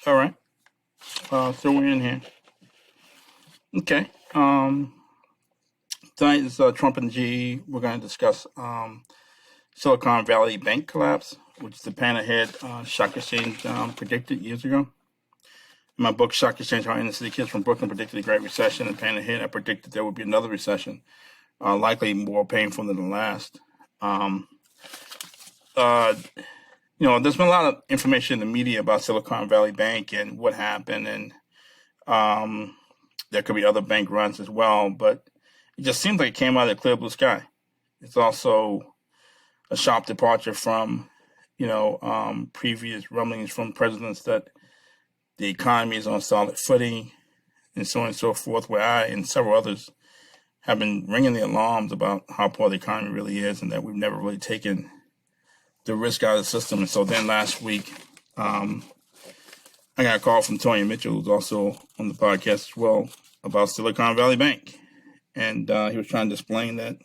All right. So we're in here. Okay. Tonight is Trump and G. We're going to discuss Silicon Valley Bank collapse, which Japan had Stock Exchange predicted years ago. In my book, Stock Exchange: How Inner City Kids from Brooklyn Predicted the Great Recession, and Pan ahead, I predicted there would be another recession, likely more painful than the last. Um, uh, there's been a lot of information in the media about Silicon Valley Bank and what happened, and um, there could be other bank runs as well, but it just seems like it came out of the clear blue sky. It's also a sharp departure from, previous rumblings from presidents that the economy is on solid footing and so on and so forth, where I and several others have been ringing the alarms about how poor the economy really is and that we've never really taken the risk out of the system. And so then last week, I got a call from Tony Mitchell, who's also on the podcast as well, about Silicon Valley Bank. And he was trying to explain that,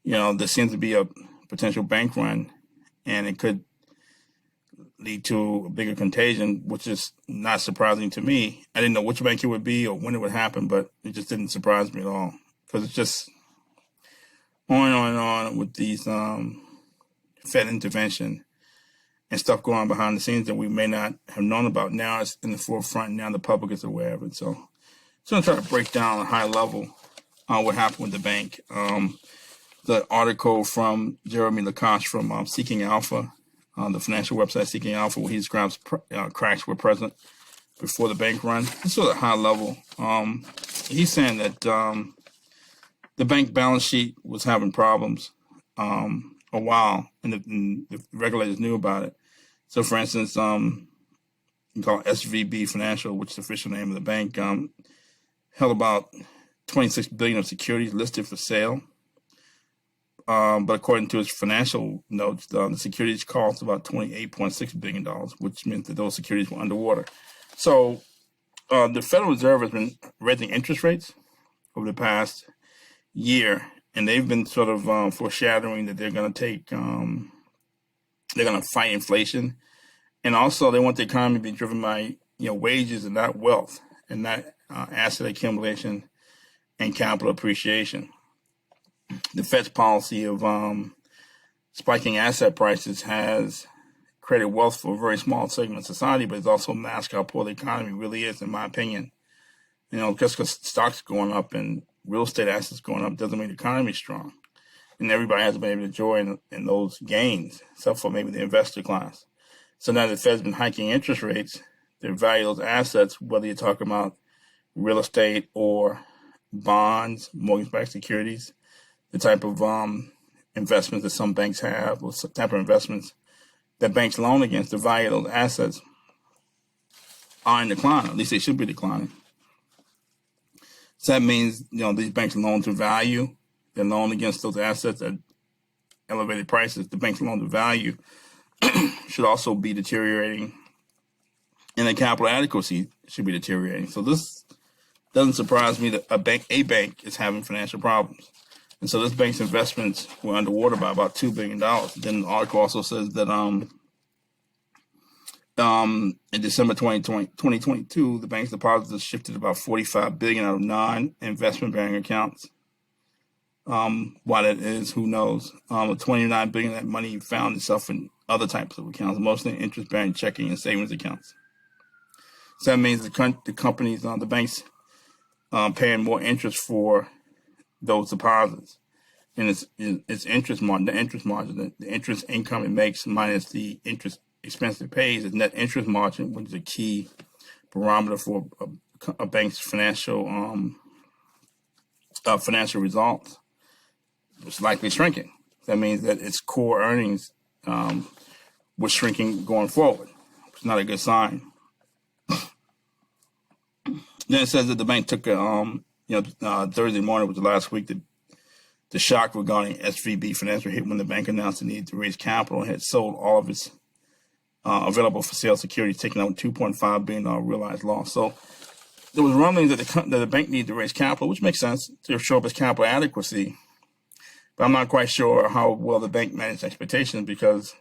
there seems to be a potential bank run and it could lead to a bigger contagion, which is not surprising to me. I didn't know which bank it would be or when it would happen, but it just didn't surprise me at all because it's just on and on with these Fed intervention and stuff going on behind the scenes that we may not have known about. Now it's in the forefront. Now the public is aware of it. So I'm going to try to break down a high level what happened with the bank. The article from Jeremy Lacoste from Seeking Alpha, the financial website Seeking Alpha, where he describes cracks were present before the bank run. It's sort of high level. He's saying that the bank balance sheet was having problems a while, and the regulators knew about it. So, for instance, you call it SVB Financial, which is the official name of the bank, held about $26 billion of securities listed for sale. But according to its financial notes, the securities cost about $28.6 billion, which meant that those securities were underwater. So the Federal Reserve has been raising interest rates over the past year, and they've been sort of foreshadowing that they're going to they're going to fight inflation. And also they want the economy to be driven by, wages and not wealth and not asset accumulation and capital appreciation. The Fed's policy of spiking asset prices has created wealth for a very small segment of society, but it's also masked how poor the economy really is, in my opinion. Just because stocks going up and real estate assets going up doesn't mean the economy is strong. And everybody hasn't been able to enjoy in those gains, except for maybe the investor class. So now the Fed's been hiking interest rates, the value of those assets, whether you're talking about real estate or bonds, mortgage-backed securities, the type of investments that some banks have, or some type of investments that banks loan against, the value of those assets are in decline. At least they should be declining. So that means, these banks loan to value. They loan against those assets at elevated prices. The bank's loan to value should also be deteriorating, and the capital adequacy should be deteriorating. So this doesn't surprise me that a bank is having financial problems. And so this bank's investments were underwater by about $2 billion. Then the article also says that in December 2022, the bank's deposits shifted about $45 billion out of non-investment bearing accounts. Why that is, who knows? $29 billion of that money found itself in other types of accounts, mostly interest bearing checking and savings accounts. So that means the companies, the banks, paying more interest for those deposits, and its interest margin, the interest income it makes minus the interest expense it pays, is net interest margin, which is a key barometer for a bank's financial results. It's likely shrinking. That means that its core earnings was shrinking going forward. It's not a good sign. Then it says that the bank took Thursday morning was the last week that the shock regarding SVB Financial hit when the bank announced the need to raise capital and had sold all of its available for sale securities, taking out $2.5 billion realized loss. So there was rumblings that the bank needed to raise capital, which makes sense to show up its capital adequacy. But I'm not quite sure how well the bank managed expectations, because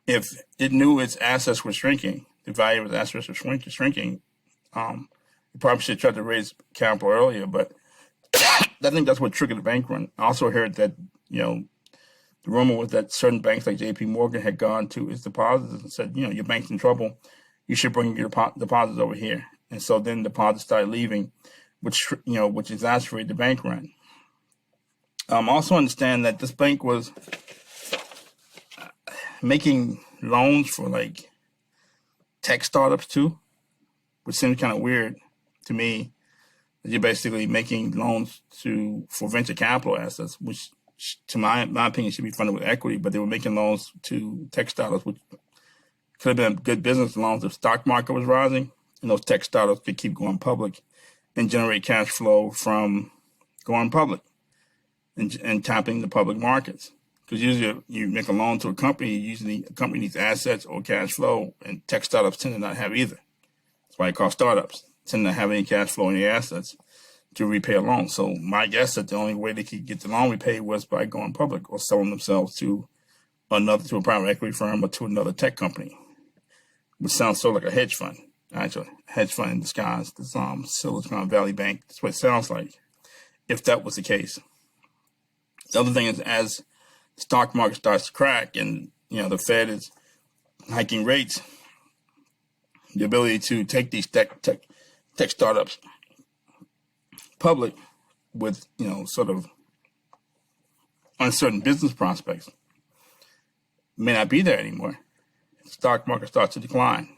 if it knew its assets were shrinking, the value of the assets was shrinking. You probably should have tried to raise capital earlier, but I think that's what triggered the bank run. I also heard that, the rumor was that certain banks like J.P. Morgan had gone to its depositors and said, your bank's in trouble. You should bring your deposits over here. And so then deposits started leaving, which exacerbated the bank run. Also understand that this bank was making loans for like tech startups too, which seems kind of weird to me. You're basically making loans for venture capital assets, which, to my opinion, should be funded with equity. But they were making loans to tech startups, which could have been good business loans if the stock market was rising, and those tech startups could keep going public and generate cash flow from going public and tapping the public markets. Because usually you make a loan to a company, usually a company needs assets or cash flow, and tech startups tend to not have either. That's why I call startups. Tend to have any cash flow in the assets to repay a loan. So my guess that the only way they could get the loan repaid was by going public or selling themselves to a private equity firm or to another tech company, which sounds sort of like a hedge fund. Actually, hedge fund in disguise. This Silicon Valley Bank. That's what it sounds like, if that was the case. The other thing is, as the stock market starts to crack and the Fed is hiking rates, the ability to take these tech startups public with sort of uncertain business prospects may not be there anymore. The stock market starts to decline.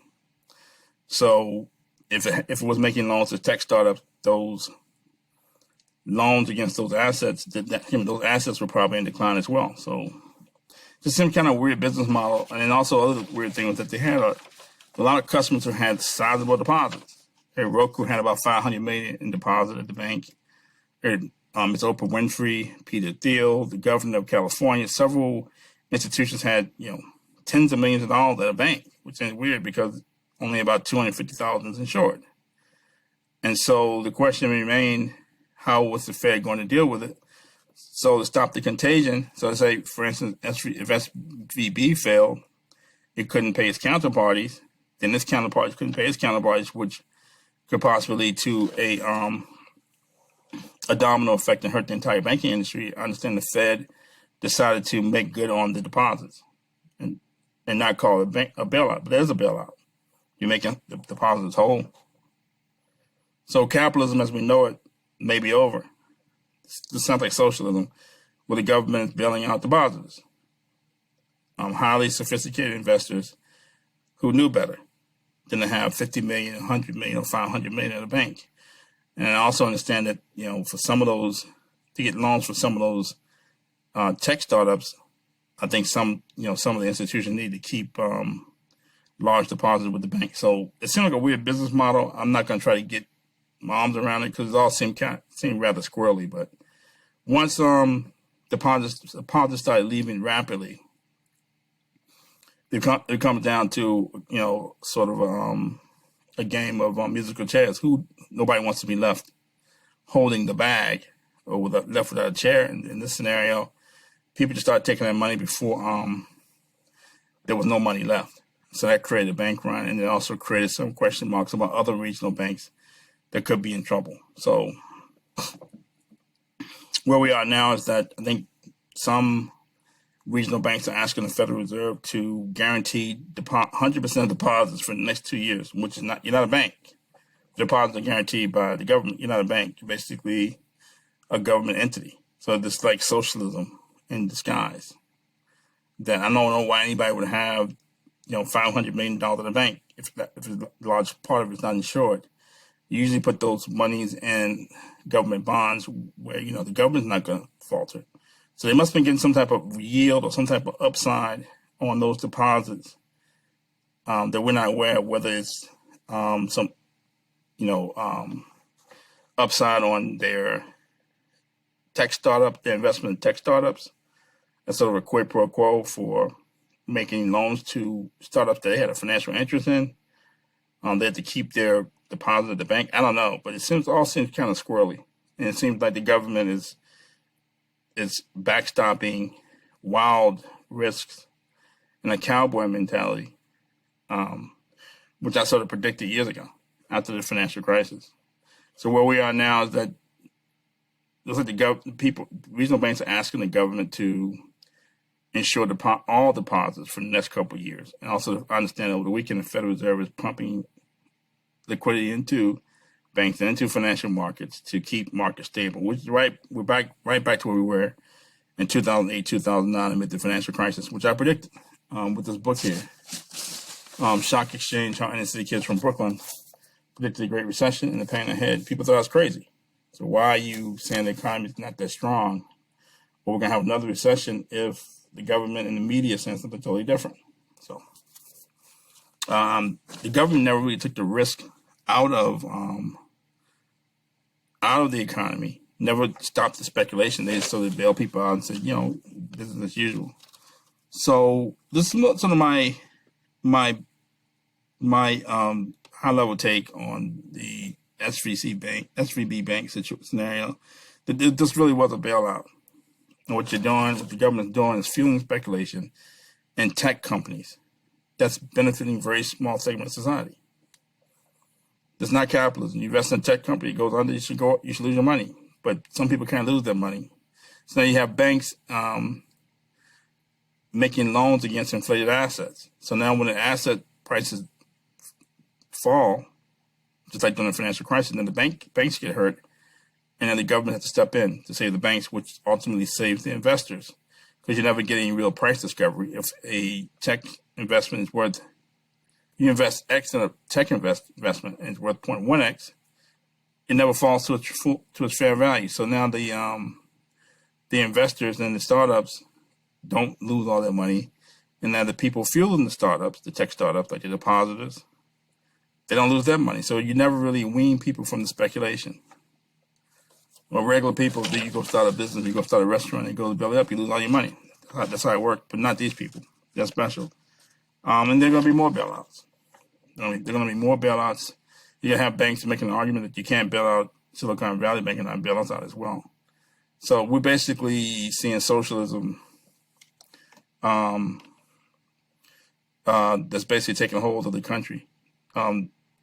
So if it was making loans to tech startups, those loans against those assets, those assets were probably in decline as well. So just some kind of weird business model. And then also other weird thing was that they had a lot of customers who had sizable deposits. Roku had about $500 million in deposit at the bank. It's Oprah Winfrey, Peter Thiel, the governor of California. Several institutions had tens of millions of dollars at a bank, which is weird because only about 250,000 is insured. And so the question remained, how was the Fed going to deal with it? So to stop the contagion, so to say, for instance, if SVB failed, it couldn't pay its counterparties. Then its counterparties couldn't pay its counterparties, which could possibly lead to a domino effect and hurt the entire banking industry. I understand the Fed decided to make good on the deposits and not call it a bailout, but there's a bailout. You're making the deposits whole. So capitalism as we know it may be over. This sounds like socialism, where the government is bailing out depositors. Highly sophisticated investors who knew better than to have 50 million, 100 million, or 500 million at a bank. And I also understand that, for some of those, to get loans for some of those tech startups, I think some of the institutions need to keep large deposits with the bank. So it seemed like a weird business model. I'm not going to try to get my arms around it because it all seemed rather squirrely. But once deposits started leaving rapidly, it comes down to sort of a game of musical chairs. Nobody wants to be left holding the bag or left without a chair. In this scenario, people just started taking their money before there was no money left. So that created a bank run, and it also created some question marks about other regional banks that could be in trouble. So where we are now is that I think some regional banks are asking the Federal Reserve to guarantee 100% of deposits for the next 2 years, which is you're not a bank. Deposits are guaranteed by the government. You're not a bank. You're basically a government entity. So it's like socialism in disguise. That I don't know why anybody would have, $500 million in a bank if a large part of it's not insured. You usually put those monies in government bonds where, the government's not going to falter. So they must have been getting some type of yield or some type of upside on those deposits that we're not aware of, whether it's some, upside on their their investment in tech startups. That's sort of a quid pro quo for making loans to startups that they had a financial interest in. They had to keep their deposit at the bank. I don't know, but it all seems kind of squirrely. And it seems like the government is backstopping wild risks and a cowboy mentality which I sort of predicted years ago after the financial crisis. So where we are now is that looks like regional banks are asking the government to ensure all deposits for the next couple of years, and also to understand over the weekend the Federal Reserve is pumping liquidity into banks and into financial markets to keep markets stable. Which is right back to where we were in 2008, 2009 amid the financial crisis, which I predicted with this book here. Shock Exchange, How Inner City Kids from Brooklyn predicted the Great Recession and the pain ahead. People thought I was crazy. So why are you saying the economy is not that strong? Well, we're going to have another recession if the government and the media saying something totally different. So the government never really took the risk out of the economy, never stopped the speculation. They just sort of bail people out and said, business as usual. So this is sort of my high level take on the SVB bank scenario. That this really was a bailout. And what the government's doing is fueling speculation in tech companies that's benefiting very small segment of society. It's not capitalism. You invest in a tech company, it goes under, you should lose your money. But some people can't lose their money. So now you have banks making loans against inflated assets. So now when the asset prices fall, just like during the financial crisis, then the banks get hurt, and then the government has to step in to save the banks, which ultimately saves the investors, because you never get any real price discovery. If a tech investment is worth, you invest X in a tech investment and it's worth 0.1X, it never falls to its fair value. So now the investors and the startups don't lose all their money, and now the people fueling the startups, the tech startups, like the depositors, they don't lose their money. So you never really wean people from the speculation. Well, regular people, you go start a business, you go start a restaurant, and it goes belly up, you lose all your money. That's how it works, but not these people. They're special. And there are going to be more bailouts. There are going to be more bailouts. You're going to have banks making an argument that you can't bail out Silicon Valley Bank and not bail us out as well. So we're basically seeing socialism that's basically taking hold of the country.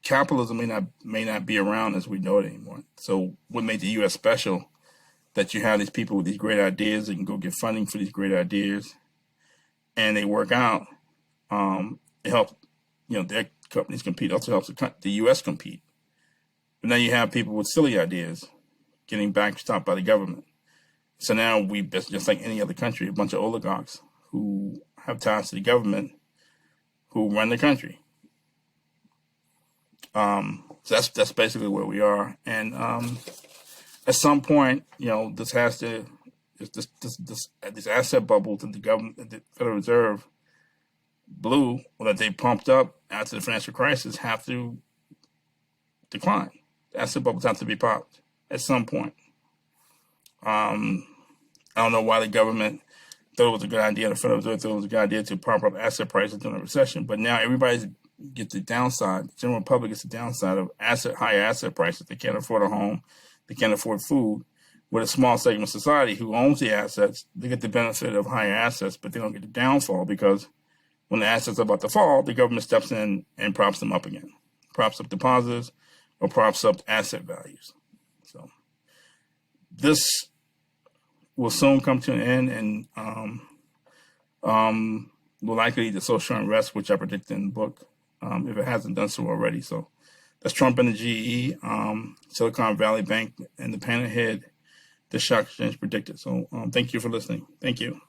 Capitalism may not be around as we know it anymore. So what made the U.S. special, that you have these people with these great ideas, they can go get funding for these great ideas, and they work out. It helps, their companies compete. It also helps the U.S. compete. But now you have people with silly ideas getting backstopped by the government. So now just like any other country, a bunch of oligarchs who have ties to the government who run the country. So that's basically where we are. And at some point, this asset bubble that the government, the Federal Reserve blew, or that they pumped up after the financial crisis, have to decline. The asset bubbles have to be popped at some point. I don't know why the government thought it was a good idea, the Federal Reserve thought it was a good idea to pump up asset prices during a recession, but now everybody gets the downside. The general public gets the downside of higher asset prices. They can't afford a home, they can't afford food. With a small segment of society who owns the assets, they get the benefit of higher assets, but they don't get the downfall, because when the assets are about to fall, the government steps in and props them up again, props up deposits or props up asset values. So this will soon come to an end, and will likely lead to social unrest, which I predicted in the book, if it hasn't done so already. So that's Trump and the GE, Silicon Valley Bank, and the pan ahead, the Shock Exchange predicted. So thank you for listening. Thank you.